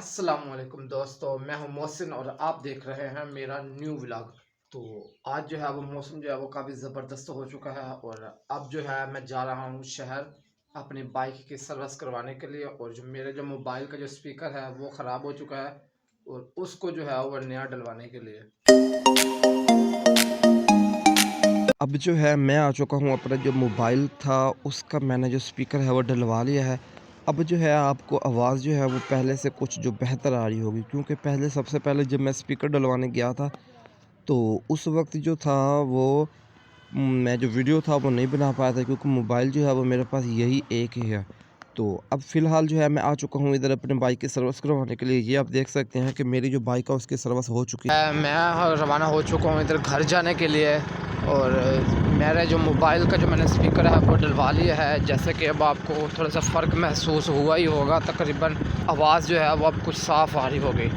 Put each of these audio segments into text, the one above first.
अस्सलामुअलैकुम दोस्तों, मैं हूं मोहसिन और आप देख रहे हैं मेरा न्यू व्लॉग। तो आज जो है वो मौसम जो है वो काफ़ी ज़बरदस्त हो चुका है और अब जो है मैं जा रहा हूं शहर अपनी बाइक की सर्विस करवाने के लिए। और जो मेरे जो मोबाइल का जो स्पीकर है वो ख़राब हो चुका है और उसको जो है वो नया डलवाने के लिए अब जो है मैं आ चुका हूँ। अपना जो मोबाइल था उसका मैंने जो स्पीकर है वो डलवा लिया है। अब जो है आपको आवाज़ जो है वो पहले से कुछ जो बेहतर आ रही होगी, क्योंकि पहले सबसे पहले जब मैं स्पीकर डलवाने गया था तो उस वक्त जो था वो मैं जो वीडियो था वो नहीं बना पाया था, क्योंकि मोबाइल जो है वो मेरे पास यही एक ही है। तो अब फ़िलहाल जो है मैं आ चुका हूँ इधर अपने बाइक की सर्विस करवाने के लिए। ये आप देख सकते हैं कि मेरी जो बाइक है उसकी सर्विस हो चुकी है। मैं रवाना हो चुका हूँ इधर घर जाने के लिए। और मेरे जो मोबाइल का जो मैंने स्पीकर है वो डलवा लिया है। जैसे कि अब आपको थोड़ा सा फ़र्क महसूस हुआ ही होगा, तकरीबन आवाज़ जो है वो अब कुछ साफ़ आ रही होगी।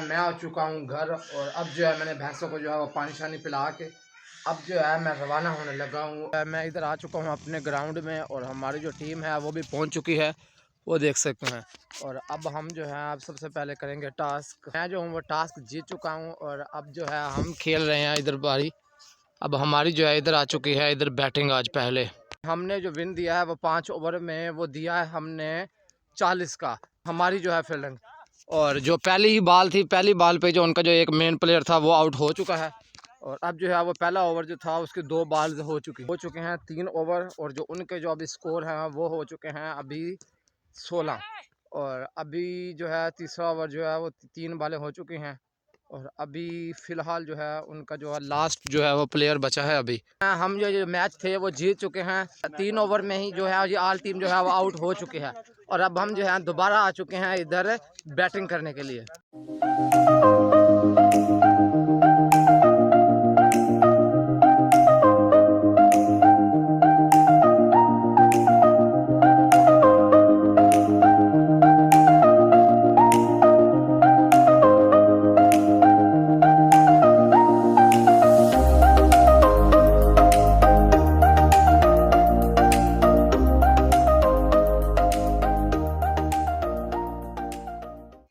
मैं आ चुका हूँ घर और अब जो है मैंने भैंसों को जो है वो पानी शानी पिला के अब जो है मैं रवाना होने लगा हूँ। मैं इधर आ चुका हूँ अपने ग्राउंड में और हमारी जो टीम है वो भी पहुँच चुकी है, वो देख सकते हैं। और अब हम जो है अब सबसे पहले करेंगे टास्क। मैं जो हूँ वो टास्क जीत चुका हूँ और अब जो है हम खेल रहे हैं इधर बारी। अब हमारी जो है इधर आ चुकी है इधर बैटिंग। आज पहले हमने जो विन दिया है वो 5 ओवर में वो दिया है हमने 40 का। हमारी जो है फील्डिंग और जो पहली ही बॉल थी, पहली बॉल पे जो उनका जो एक मेन प्लेयर था वो आउट हो चुका है। और अब जो है वो पहला ओवर जो था उसके 2 बॉल्स हो चुके हैं 3 ओवर। और जो उनके जो अभी स्कोर हैं वो हो चुके हैं अभी 16। और अभी जो है तीसरा ओवर जो है वो 3 बॉलें हो चुकी हैं। और अभी फ़िलहाल जो है उनका जो है लास्ट जो है वो प्लेयर बचा है। अभी हम जो मैच थे वो जीत चुके हैं। 3 ओवर में ही जो है ये ऑल टीम जो है वो आउट हो चुकी है। और अब हम जो है दोबारा आ चुके हैं इधर बैटिंग करने के लिए।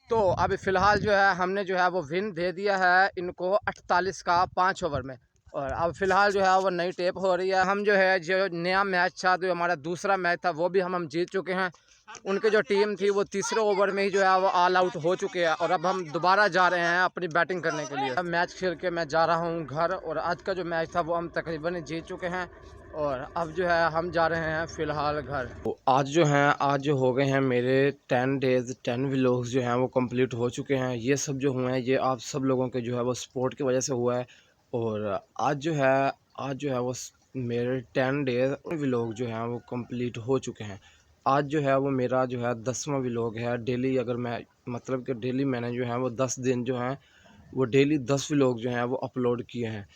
तो अभी फ़िलहाल जो है हमने जो है वो विन दे दिया है इनको 48 का 5 ओवर में। और अब फ़िलहाल जो है वो नई टेप हो रही है। हम जो है जो नया मैच था, जो हमारा दूसरा मैच था, वो भी हम जीत चुके हैं। उनकी जो टीम थी वो तीसरे ओवर में ही जो है वो ऑल आउट हो चुके हैं। और अब हम दोबारा जा रहे हैं अपनी बैटिंग करने के लिए। अब मैच खेल के मैं जा रहा हूँ घर और आज का जो मैच था वो हम तकरीबन जीत चुके हैं। और अब जो है हम जा रहे हैं फ़िलहाल घर। तो आज जो हैं आज जो हो गए हैं मेरे 10 डेज़ 10 व्लॉग्स जो हैं वो कंप्लीट हो चुके हैं। ये सब जो हुए हैं ये आप सब लोगों के जो है वो सपोर्ट की वजह से हुआ है। और आज जो है वो मेरे 10 डेज़ व्लॉग जो हैं वो कंप्लीट हो चुके हैं। आज जो है वो मेरा जो है 10वां व्लॉग है। डेली अगर मैं मतलब कि डेली मैंने जो है वो 10 दिन जो हैं वो डेली 10 व्लॉग जो हैं वो अपलोड किए हैं।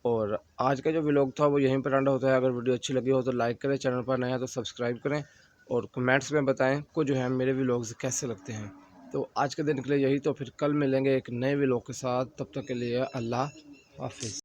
और आज का जो व्लॉग था वो यहीं पर एंड होता है। अगर वीडियो अच्छी लगी हो तो लाइक करें, चैनल पर नया है तो सब्सक्राइब करें और कमेंट्स में बताएं को जो है मेरे व्लॉग्स कैसे लगते हैं। तो आज के दिन के लिए यही, तो फिर कल मिलेंगे एक नए व्लॉग के साथ। तब तक के लिए अल्लाह हाफिज़।